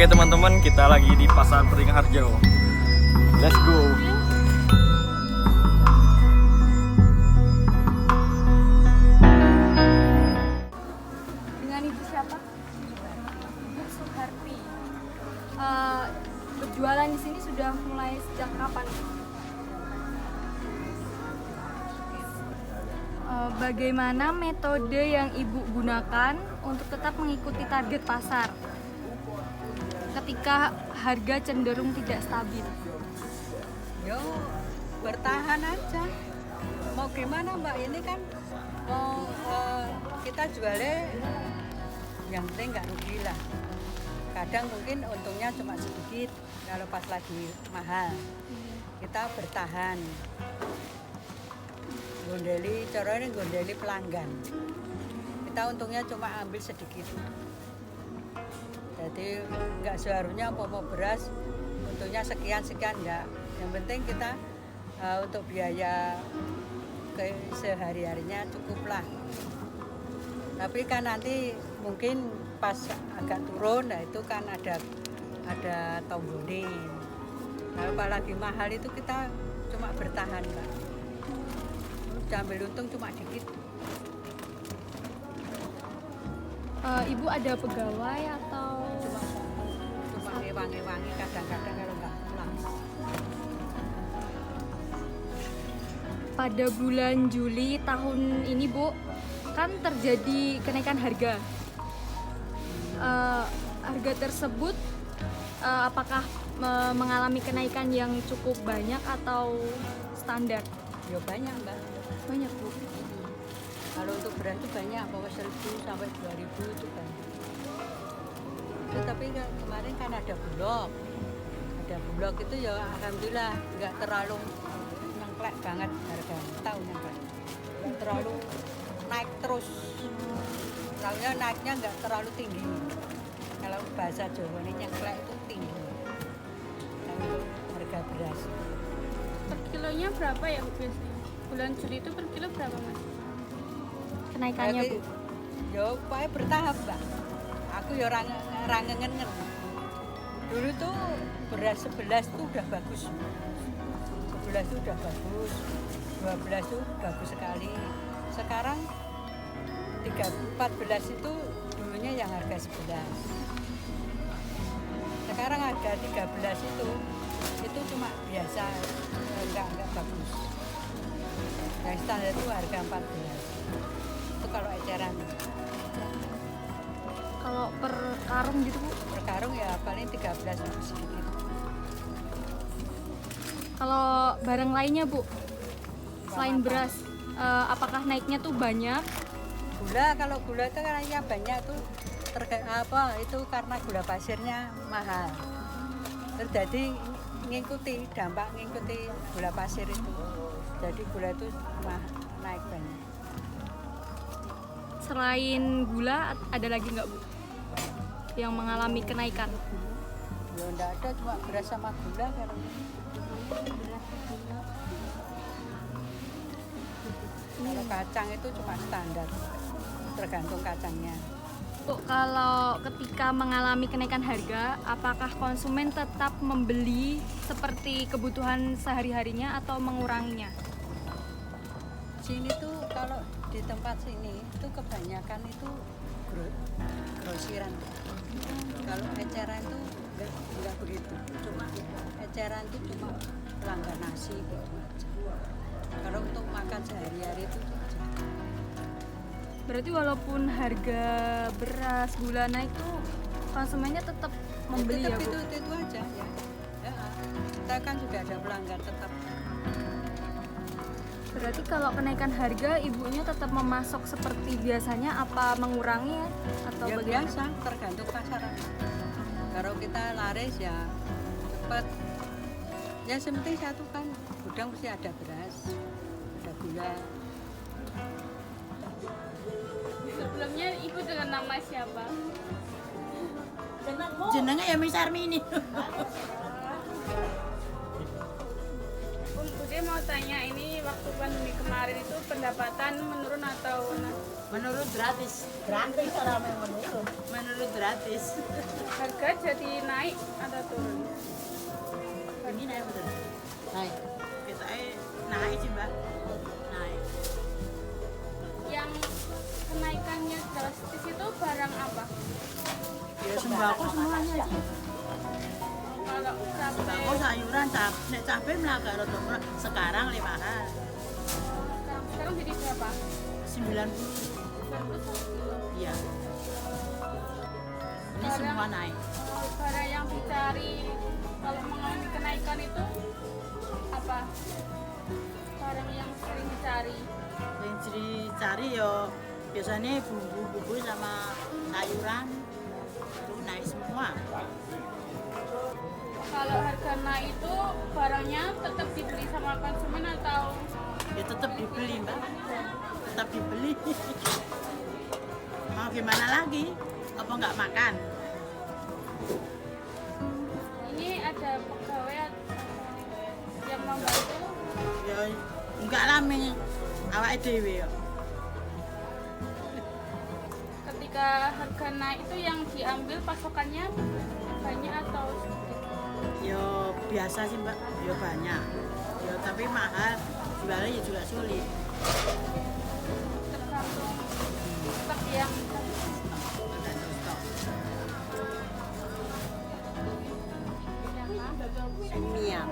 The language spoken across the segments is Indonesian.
Oke teman-teman, kita lagi di Pasar Beringharjo. Let's go. Dengan ibu siapa? Ibu Suharti. Berjualan di sini sudah mulai sejak kapan? Bagaimana metode yang ibu gunakan untuk tetap mengikuti target pasar ketika harga cenderung tidak stabil? Yo, bertahan aja. Mau gimana Mbak, ini kan mau kita jualnya yang penting nggak rugi lah. Kadang mungkin untungnya cuma sedikit kalau pas lagi mahal. Kita bertahan. Gondeli, caranya gondeli pelanggan. Kita untungnya cuma ambil sedikit. Jadi nggak seharusnya mau beras untungnya sekian enggak. Yang penting kita untuk biaya sehari-harinya cukup lah. Tapi kan nanti mungkin pas agak turun, nah itu kan ada tombolnya. Nah, apalagi mahal itu kita cuma bertahan Mbak. Ambil untung cuma dikit. Ibu ada pegawai atau Cuma ngewangi-wangi kadang-kadang kalau nggak pulang. pada bulan Juli tahun ini Bu, kan terjadi kenaikan harga. Harga tersebut apakah mengalami kenaikan yang cukup banyak atau standar? Ya banyak Mbak. Banyak Bu. Kalau untuk beras itu banyak, bawa 1.000 sampai 2.000 itu banyak. Itu, tapi kemarin kan ada bulog. Ada bulog itu ya alhamdulillah nggak terlalu nyengklek banget harga. Tahu nyengklek. Nggak terlalu naik terus. Tahunya naiknya nggak terlalu tinggi. Kalau bahasa Jawa ini nyengklek itu tinggi. Kalau harga beras. Per kilonya berapa ya Bu biasanya? Bulan Juli itu per kilo berapa Mas? Kenaikannya Bu. Yo, pokoknya bertahap Mbak. Aku ya rangengen. Dulu tuh beras 11 tuh udah bagus. 11 tuh udah bagus. 12 tuh bagus sekali. Sekarang 14 itu dulunya yang harga 11. Sekarang harga 13 itu cuma biasa, enggak bagus. Yang standar itu harga 14. Itu kalau eceran. Kalau per karung gitu Bu. Per karung ya paling 13 sedikit. Kalau barang lainnya Bu, selain beras, apakah naiknya tuh banyak? Gula, kalau gula itu kayaknya banyak tuh itu karena gula pasirnya mahal. Terjadi ngikuti gula pasir itu. Jadi gula itu naik banyak. Selain gula, ada lagi nggak Bu yang mengalami kenaikan? Ya enggak ada, cuma beras sama gula kan. Kalau kacang itu cuma standar, tergantung kacangnya. Bu, kalau ketika mengalami kenaikan harga, apakah konsumen tetap membeli seperti kebutuhan sehari-harinya atau menguranginya? Sini tuh kalau di tempat sini itu kebanyakan itu grosiran. Kalau eceran itu enggak begitu. Cuma eceran itu cuma pelanggan nasi gitu aja. Kalau untuk makan sehari-hari itu aja. Berarti walaupun harga beras, gula naik tuh konsumennya tetap membeli ya Bu? Itu aja ya. Kita kan juga ada pelanggan tetap. Berarti kalau kenaikan harga ibunya tetap memasok seperti biasanya apa mengurangi ya? Atau Ya bagaimana? biasa, tergantung pasaran. Kalau kita laris ya cepat. Ya sepenting satu kan gudang mesti ada beras, ada gula. Sebelumnya Ibu dengan nama siapa? Jenenge ya Miss Armini. Bude mau tanya, ini waktu pandemi kemarin itu pendapatan menurun atau naik? Menurut gratis. Gratis orang yang menurut. Menurut gratis. Harga jadi naik atau turun? Ini naik betul. Naik. Kita naik sih mbak. Naik. Yang kenaikannya drastis itu barang apa? Ya sembako semuanya sih. Kalau Sembako, cabai sayuran, cabai melaga rada murah. Sekarang lebih mahal. sekarang jadi berapa? 90. Iya. Ini Barang- semua naik. Barang yang dicari kalau mengalami kenaikan itu apa? Barang yang sering dicari. Yang dicari ya biasanya bumbu-bumbu sama sayuran itu naik semua. Kalau harga naik itu barangnya tetap dibeli sama konsumen atau Ya tetap dibeli mbak, tetap dibeli. Mau gimana lagi? Apa nggak makan? ini ada pegawai yang membantu? Ya nggak lama awak dewe ya. Ketika harga naik itu yang diambil pasokannya banyak atau sedikit? Ya biasa sih mbak, ya banyak. Ya tapi mahal, jualnya juga sulit. Tergantung stok yang Tergantung stok. Minyak.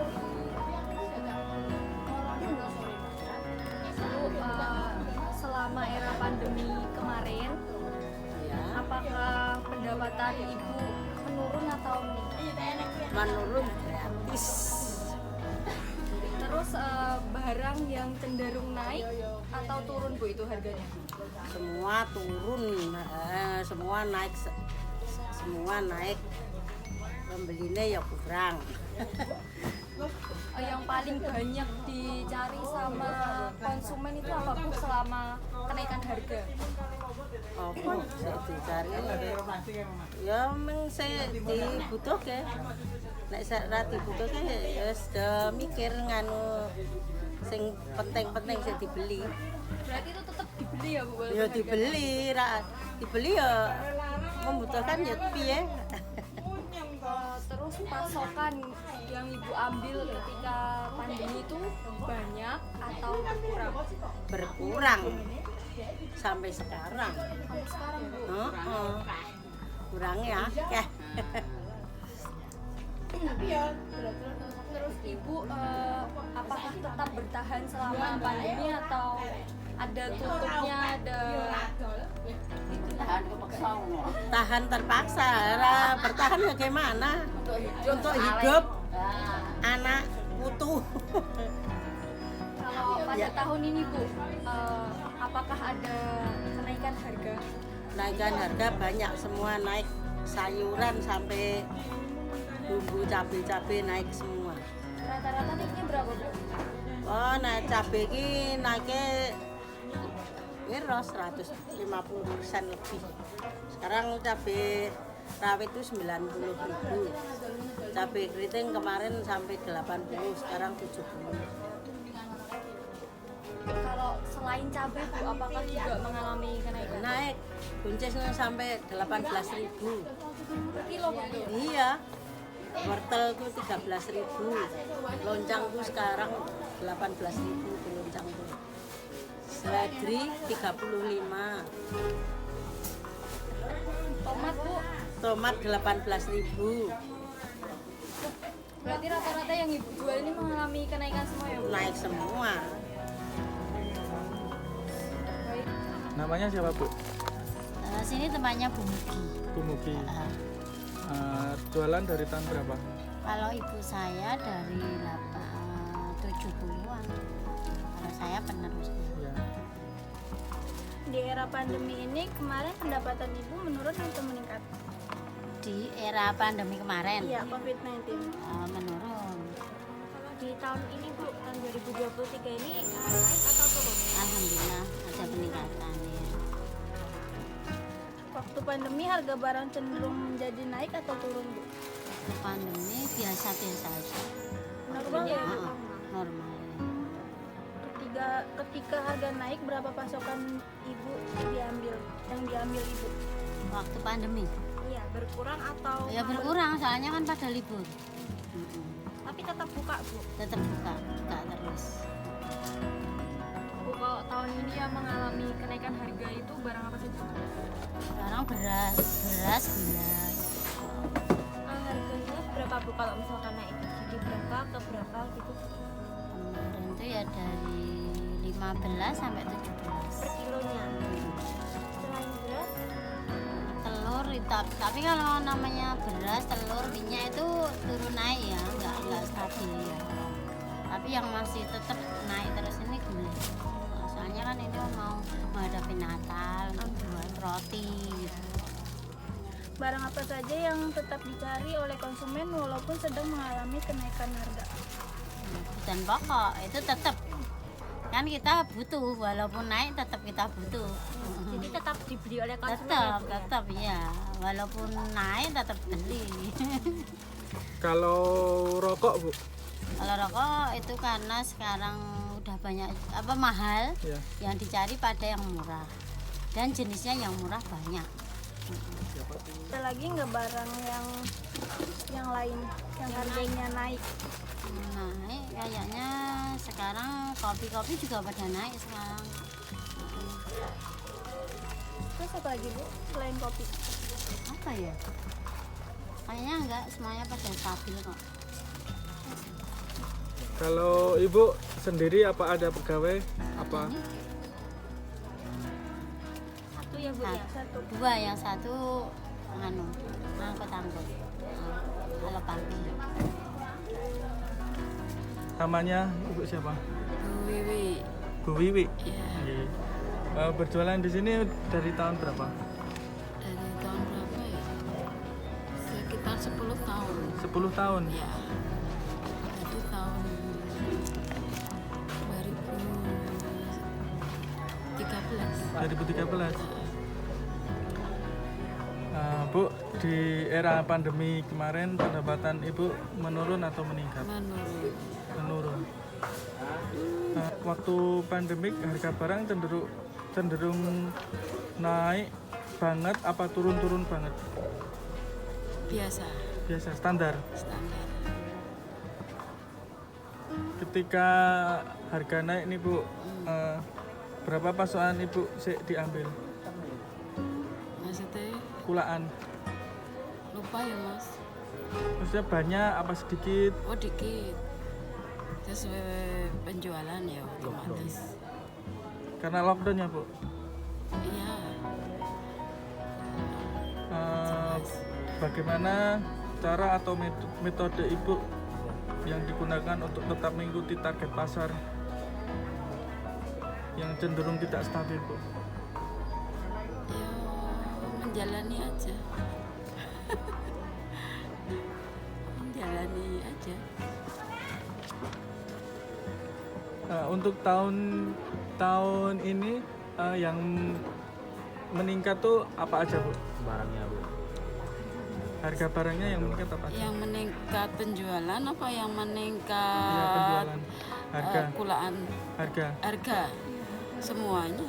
Bu, selama era pandemi kemarin, Ya. apakah pendapatan ibu menurun atau meningkat? Menurun gratis. Terus barang yang cenderung naik atau turun bu itu harganya? Semua turun, semua naik, semua naik. Pembelinya ya kurang. Yang paling banyak dicari sama konsumen itu apa bu selama kenaikan harga? Apa saya dicari? Ya meng saya dibutuhke. Nek saya dibutuhke ya sudah mikir nganu sing penting-penting saya dibeli. Berarti itu tetap dibeli ya bu? walaupun Ya harga dibeli, dibeli ya membutuhkan ya piye. Terus pasokan yang ibu ambil ketika pandemi itu banyak atau kurang? Berkurang sampai sekarang. Sampai sekarang bu. Kurang ya. Terus ibu apakah tetap bertahan selama pandemi atau ada tutupnya, ada Tahan terpaksa, bertahan bagaimana? Untuk hidup anak putu. kalau pada tahun ini bu apakah ada kenaikan harga? Naikkan harga banyak, semua naik, sayuran sampai bumbu cabai naik semua. Rata-rata naiknya berapa bu? Oh, naik cabai ini naiknya wiro 150% lebih. Sekarang cabai rawit itu 90.000. Cabai keriting kemarin sampai 80, sekarang 70. Kalau selain cabai bu apakah juga mengalami kenaikan? Naik, buncisnya sampai 18.000. Per kilo bu? Iya, wortelku 13.000, loncangku sekarang 18.000 di loncangku. Seledri 35, Tomat bu? tomat 18.000, Berarti rata-rata yang ibu jual ini mengalami kenaikan semua ya bu? naik semua. Baik. Namanya siapa Bu? Sini tempatnya Bu Mugi. Bu Mugi. Ah, Jualan dari tahun berapa? kalau ibu saya dari 70-an. Kalau saya penerusnya. Ya. Di era pandemi ini kemarin pendapatan ibu menurun atau meningkat? Di era pandemi kemarin Iya, COVID-19. menurun. Kalau di tahun ini bu, tahun 2023 ini naik atau turun? Alhamdulillah ada peningkatan ya. Waktu pandemi harga barang cenderung menjadi naik atau turun bu? Waktu pandemi biasa-biasa aja. Normal ya bu? Normal. Ketiga ketika harga naik berapa pasokan ibu yang diambil ibu? Waktu pandemi Iya, berkurang atau ya berkurang, soalnya kan pada libur. tapi tetap buka bu? Tetap buka terus. Bu, kalau tahun ini yang mengalami kenaikan harga itu barang apa saja? Sekarang beras, gula. Harganya berapa bu kalau misalkan naik? Jadi berapa ke berapa gitu Kemarin itu ya dari 15 sampai 17. per kilonya? Selain beras, Telur tapi kalau namanya beras, telur, minyak itu turun naik ya, nggak stabil ya. Tapi yang masih tetap naik terus ini gula. Nah, soalnya kan ini mau menghadapi Natal, buat roti gitu. barang apa saja yang tetap dicari oleh konsumen walaupun sedang mengalami kenaikan harga? Dan pokok itu tetap kan kita butuh, walaupun naik tetap kita butuh. Jadi tetap dibeli oleh konsumen Tetap ya, walaupun naik tetap beli. Kalau rokok Bu? Kalau rokok itu karena sekarang udah banyak mahal, Ya. yang dicari pada yang murah dan jenisnya yang murah banyak. Ada lagi nggak barang yang lain yang harganya naik? Naik kayaknya sekarang kopi juga pada naik sekarang. Terus apa lagi bu selain kopi? Apa ya? Kayaknya enggak, semuanya pada stabil kok. Kalau Ibu sendiri apa ada pegawai? Apa? Satu ya bu ya? Satu. Dua, yang satu angkut kalau pagi. Namanya Ibu siapa? Bu Wiwi. Bu Wiwi. Ya, Iya. Berjualan di sini dari tahun berapa? dari tahun berapa ya? Sekitar 10 tahun. 10 tahun. Ya. Jadi tahun 2013. 2013. Bu, di era pandemi kemarin pendapatan Ibu menurun atau meningkat? Menurun. Menurun. Waktu pandemik harga barang cenderung naik banget apa turun-turun banget? Biasa, Biasa, standar. standar. Ketika harga naik nih Bu, berapa pasokan Ibu sih diambil? Maksudnya Kulaan. lupa ya mas. Maksudnya banyak apa sedikit? Oh dikit. Sesuai penjualan ya otomatis. Karena lockdown ya Bu. Iya. Bagaimana cara atau metode Ibu yang digunakan untuk tetap mengikuti target pasar yang cenderung tidak stabil Bu? Ya menjalani aja. Menjalani aja. Untuk tahun ini yang meningkat tuh apa aja Bu? Barangnya Bu. Harga barangnya yang meningkat apa aja? Yang meningkat penjualan apa yang Iya, meningkat penjualan. Harga. kulaan Harga. semuanya.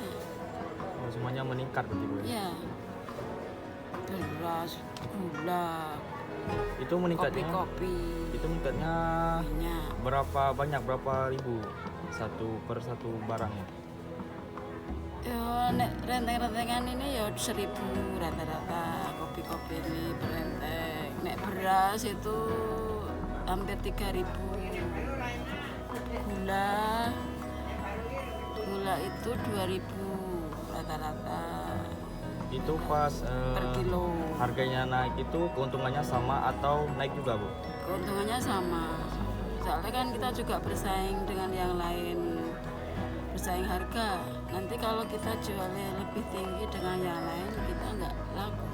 Oh, semuanya meningkat berarti Bu. Ya. Beras, gula, Itu meningkatnya. kopi-kopi, Itu meningkatnya minyak. berapa ribu per satu barangnya? Ya, nek renteng-rentengan ini ya 1.000 rata-rata kopi-kopi ini berenteng. Nek beras itu hampir 3.000. Gula itu 2.000 rata-rata Itu pas per kilo. harganya naik itu keuntungannya sama atau naik juga Bu? Keuntungannya sama. Soalnya kan kita juga bersaing dengan yang lain, bersaing harga. Nanti kalau kita jualnya lebih tinggi dengan yang lain, kita nggak laku.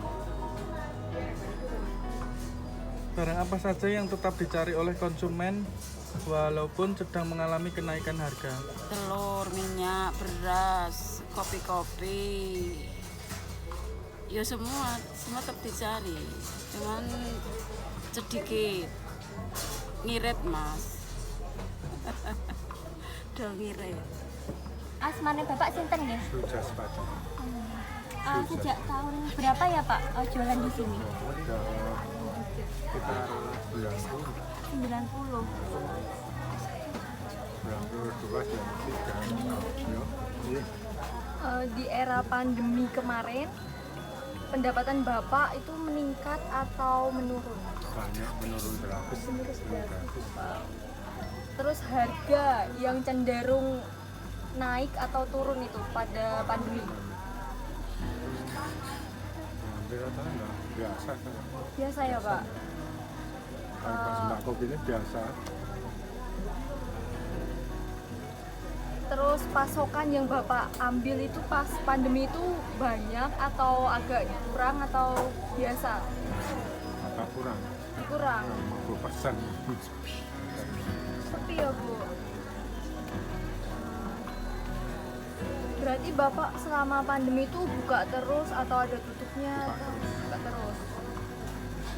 Barang apa saja yang tetap dicari oleh konsumen walaupun sedang mengalami kenaikan harga? Telur, minyak, beras, kopi-kopi, ya semua tetap dicari. Cuman sedikit ngirit mas. Udah ngirit. asmane Bapak sinten nggih? Sudah sepatu. Sejak tahun berapa ya Pak jualan di sini? Udah sekitar 90. 92 dan 3. Di era pandemi kemarin pendapatan Bapak itu meningkat atau menurun? Banyak menurun drastis. Terus harga yang cenderung naik atau turun itu pada pandemi? Hampir rata-rata biasa kan. Biasa ya Pak? Harga sembako ini biasa. Terus pasokan yang Bapak ambil itu pas pandemi itu banyak atau agak kurang atau biasa? Agak kurang. Kurang. 50%. Sepi ya Bu? Berarti Bapak selama pandemi itu buka terus atau ada tutupnya? Buka terus.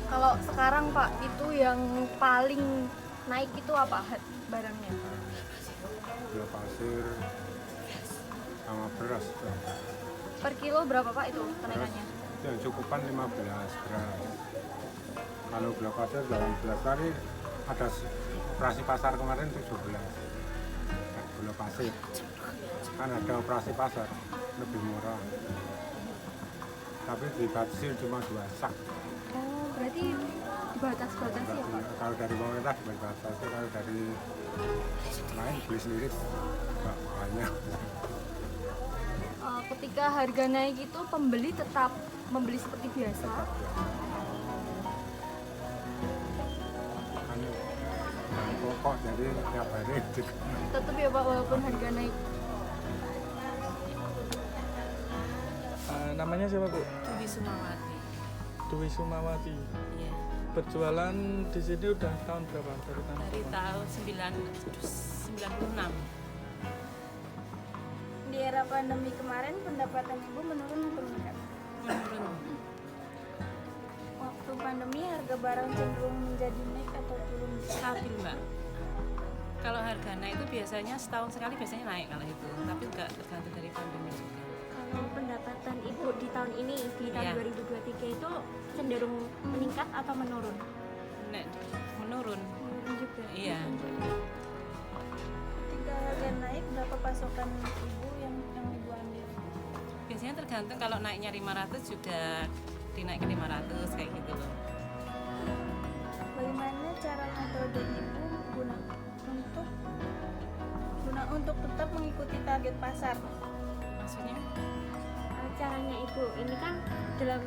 Kalau sekarang Pak, itu yang paling naik itu apa barangnya? Gula pasir sama beras. Per kilo berapa Pak itu kenaikannya? Yang cukupan 15 beras. Kalau gula pasir 18 kali ada operasi pasar kemarin 17. Gula pasir kan ada operasi pasar lebih murah. Tapi dibatasi cuma 2 sak. Oh, berarti dibatasi ya Pak? Kalau dari pemerintah dibatasi, kalau dari lain beli sendiri nggak banyak. Ketika harga naik itu pembeli tetap membeli seperti biasa? Kan bahan pokok jadi tiap hari juga. Tetap ya Pak walaupun harga naik. Namanya siapa Bu? Dewi Sumawati. Dewi Sumawati. Iya. Berjualan di sini udah tahun berapa? Dari tahun 96. Di era pandemi kemarin pendapatan Ibu menurun atau meningkat? Menurun. Waktu pandemi harga barang cenderung menjadi naik atau turun? Stabil Mbak. Kalau harga naik itu biasanya setahun sekali biasanya naik kalau itu, tapi nggak tergantung dari pandemi juga. Kalau pendapatan Ibu di tahun ini, di tahun Iya. 2023 itu cenderung meningkat atau menurun? Menurun. Juga. Iya. Ketika harga naik, berapa pasokan Ibu yang Ibu ambil? Biasanya tergantung, kalau naiknya 500 juga dinaik ke 500 kayak gitu loh. Bagaimana cara metode Ibu guna untuk tetap mengikuti target pasar? Maksudnya? Caranya Ibu, ini kan dalam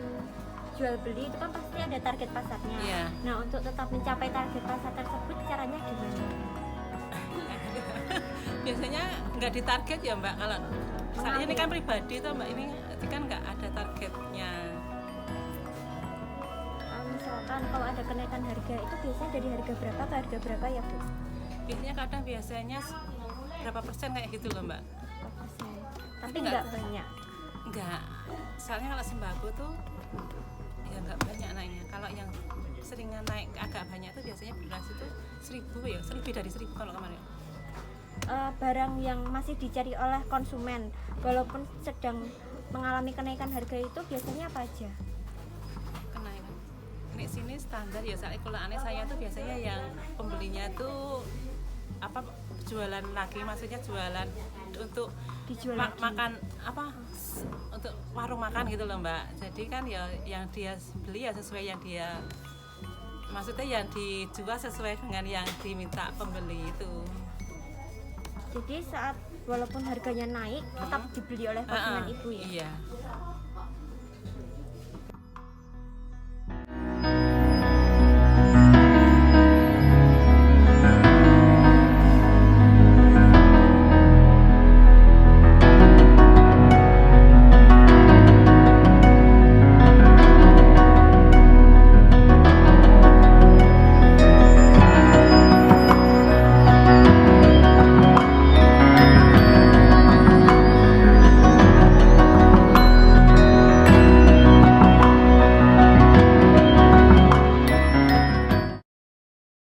jual beli itu kan pasti ada target pasarnya. Iya. Nah, untuk tetap mencapai target pasar tersebut caranya gimana? Biasanya nggak ditarget ya Mbak, kalau misalnya ini kan pribadi tuh Mbak, ini kan nggak ada targetnya. Misalkan kalau ada kenaikan harga itu biasanya dari harga berapa ke harga berapa ya Bu? Biasanya berapa persen kayak gitu loh Mbak. Tapi nggak banyak. Enggak, soalnya kalau sembako tuh ya nggak banyak naiknya. Kalau yang seringan naik agak banyak tuh biasanya beras itu 1.000 ya, lebih dari 1.000 kalau kemarin. Barang yang masih dicari oleh konsumen walaupun sedang mengalami kenaikan harga itu biasanya apa aja? Kenaikan. Ini sini standar ya, soalnya kalau aneh saya tuh biasanya yang pembelinya tuh apa jualan lagi, maksudnya jualan untuk Dijual makan apa untuk warung makan gitu loh Mbak. Jadi kan ya yang dia beli ya sesuai yang dia, maksudnya yang dijual sesuai dengan yang diminta pembeli itu. Jadi saat walaupun harganya naik tetap dibeli oleh konsumen Ibu ya? Iya.